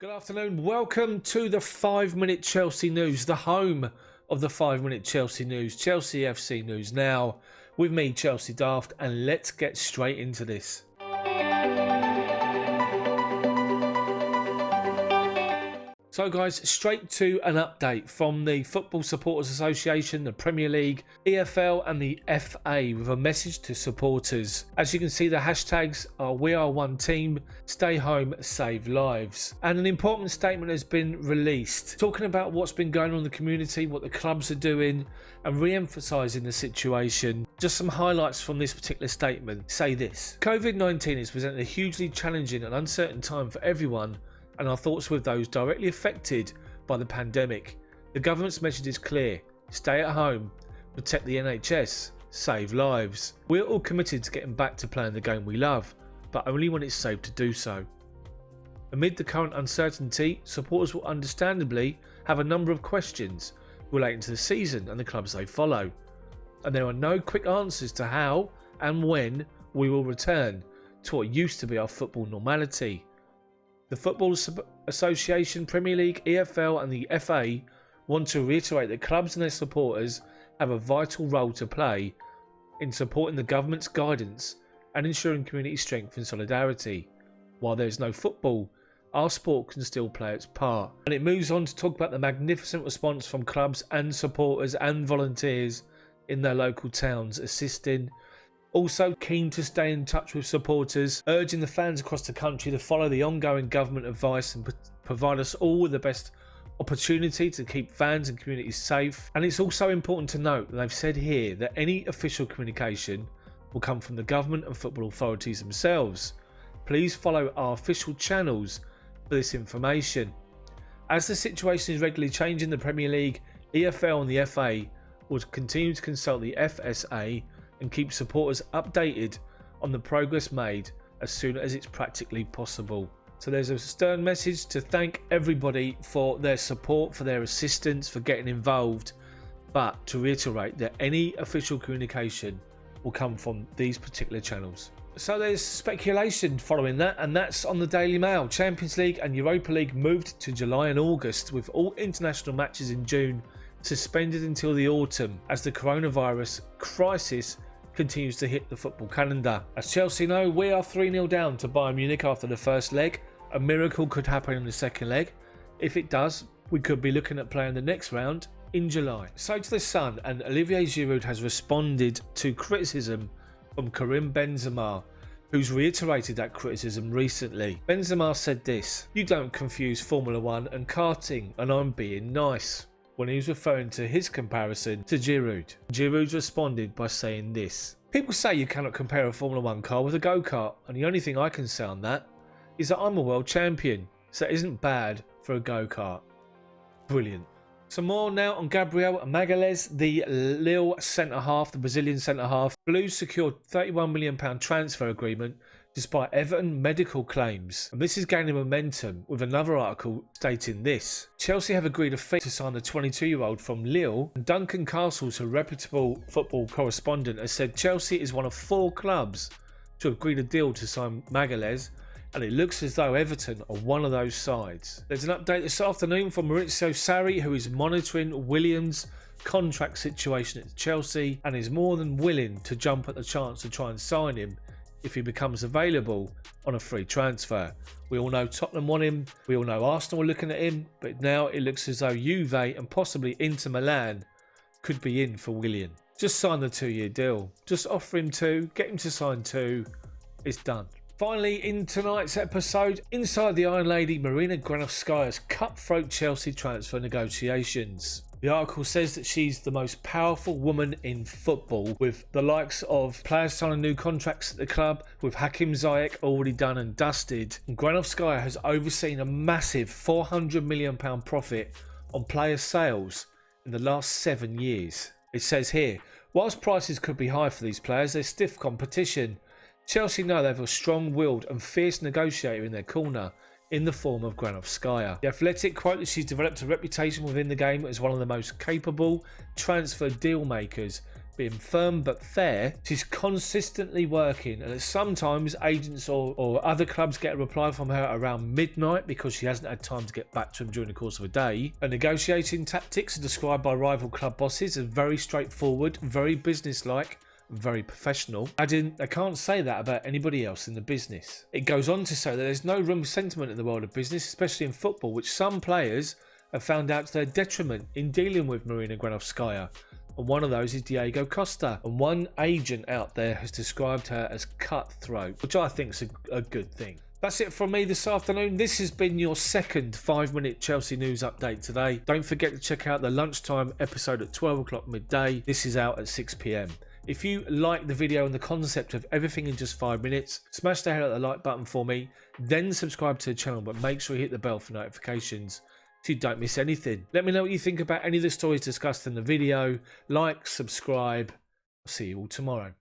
Good afternoon. Welcome to the 5-Minute Chelsea News, the home of the 5-Minute Chelsea News, Chelsea FC News Now, with me, Chels Daft, and let's get straight into this. So guys, straight to an update from the Football Supporters Association, the Premier League, EFL and the FA with a message to supporters. As you can see, the hashtags are "We are one team, stay home, save lives." And an important statement has been released, talking about what's been going on in the community, what the clubs are doing, and re-emphasising the situation. Just some highlights from this particular statement say this: COVID-19 is presenting a hugely challenging and uncertain time for everyone, and our thoughts with those directly affected by the pandemic. The government's message is clear: stay at home, protect the NHS, save lives. We're all committed to getting back to playing the game we love, but only when it's safe to do so. Amid the current uncertainty, supporters will understandably have a number of questions relating to the season and the clubs they follow, and there are no quick answers to how and when we will return to what used to be our football normality. The Football Association, Premier League, EFL and the FA want to reiterate that clubs and their supporters have a vital role to play in supporting the government's guidance and ensuring community strength and solidarity. While there is no football, our sport can still play its part. And it moves on to talk about the magnificent response from clubs and supporters and volunteers in their local towns assisting. Also keen to stay in touch with supporters, urging the fans across the country to follow the ongoing government advice and provide us all with the best opportunity to keep fans and communities safe. And it's also important to note that they've said here that any official communication will come from the government and football authorities themselves. Please follow our official channels for this information. As the situation is regularly changing, the Premier League, EFL and the FA will continue to consult the FSA and keep supporters updated on the progress made as soon as it's practically possible. So there's a stern message to thank everybody for their support, for their assistance, for getting involved, but to reiterate that any official communication will come from these particular channels. So there's speculation following that, and that's on the Daily Mail. Champions League and Europa League moved to July and August, with all international matches in June suspended until the autumn as the coronavirus crisis continues to hit the football calendar. As Chelsea know, we are 3-0 down to Bayern Munich after the first leg. A miracle could happen in the second leg. If it does, we could be looking at playing the next round in July. So to the Sun, and Olivier Giroud has responded to criticism from Karim Benzema, who's reiterated that criticism recently. Benzema said this: "You don't confuse Formula 1 and karting, and I'm being nice," when he was referring to his comparison to Giroud. Giroud responded by saying this: "People say you cannot compare a Formula 1 car with a go-kart, and the only thing I can say on that is that I'm a world champion, so it isn't bad for a go-kart." Brilliant. Some more now on Gabriel Magalhães, the Lille centre-half, the Brazilian centre-half. Blues secured £31 million transfer agreement despite Everton medical claims. And this is gaining momentum, with another article stating this: Chelsea have agreed a fee to sign the 22-year-old from Lille. And Duncan Castles, a reputable football correspondent, has said Chelsea is one of 4 clubs to have agreed a deal to sign Magalhães, and it looks as though Everton are one of those sides. There's an update this afternoon from Maurizio Sarri, who is monitoring Williams' contract situation at Chelsea and is more than willing to jump at the chance to try and sign him if he becomes available on a free transfer. We all know Tottenham want him, we all know Arsenal are looking at him, but now it looks as though Juve and possibly Inter Milan could be in for Willian. Just sign the 2-year deal. Just offer him 2, get him to sign 2, it's done. Finally, in tonight's episode, inside the Iron Lady Marina Granovskaia's cutthroat Chelsea transfer negotiations. The article says that she's the most powerful woman in football, with the likes of players signing new contracts at the club, with Hakim Ziyech already done and dusted. And Granovskaia has overseen a massive £400 million profit on player sales in the last 7 years. It says here, whilst prices could be high for these players, there's stiff competition. Chelsea know they have a strong-willed and fierce negotiator in their corner in the form of Granovskaia. The Athletic quote that she's developed a reputation within the game as one of the most capable transfer deal makers being firm but fair. She's consistently working, and sometimes agents or other clubs get a reply from her around midnight because she hasn't had time to get back to them during the course of a day. Her negotiating tactics are described by rival club bosses as very straightforward, very businesslike, very professional, adding they can't say that about anybody else in the business. It goes on to say that there's no room for sentiment in the world of business, especially in football, which some players have found out to their detriment in dealing with Marina Granovskaia. And one of those is Diego Costa. And one agent out there has described her as cutthroat, which I think is a good thing. That's it from me this afternoon. This has been your second 5-minute Chelsea news update today. Don't forget to check out the lunchtime episode at 12 o'clock midday. This is out at 6 PM. If you like the video and the concept of everything in just 5 minutes, smash the hell out of the like button for me, then subscribe to the channel, but make sure you hit the bell for notifications so you don't miss anything. Let me know what you think about any of the stories discussed in the video. Like, subscribe. I'll see you all tomorrow.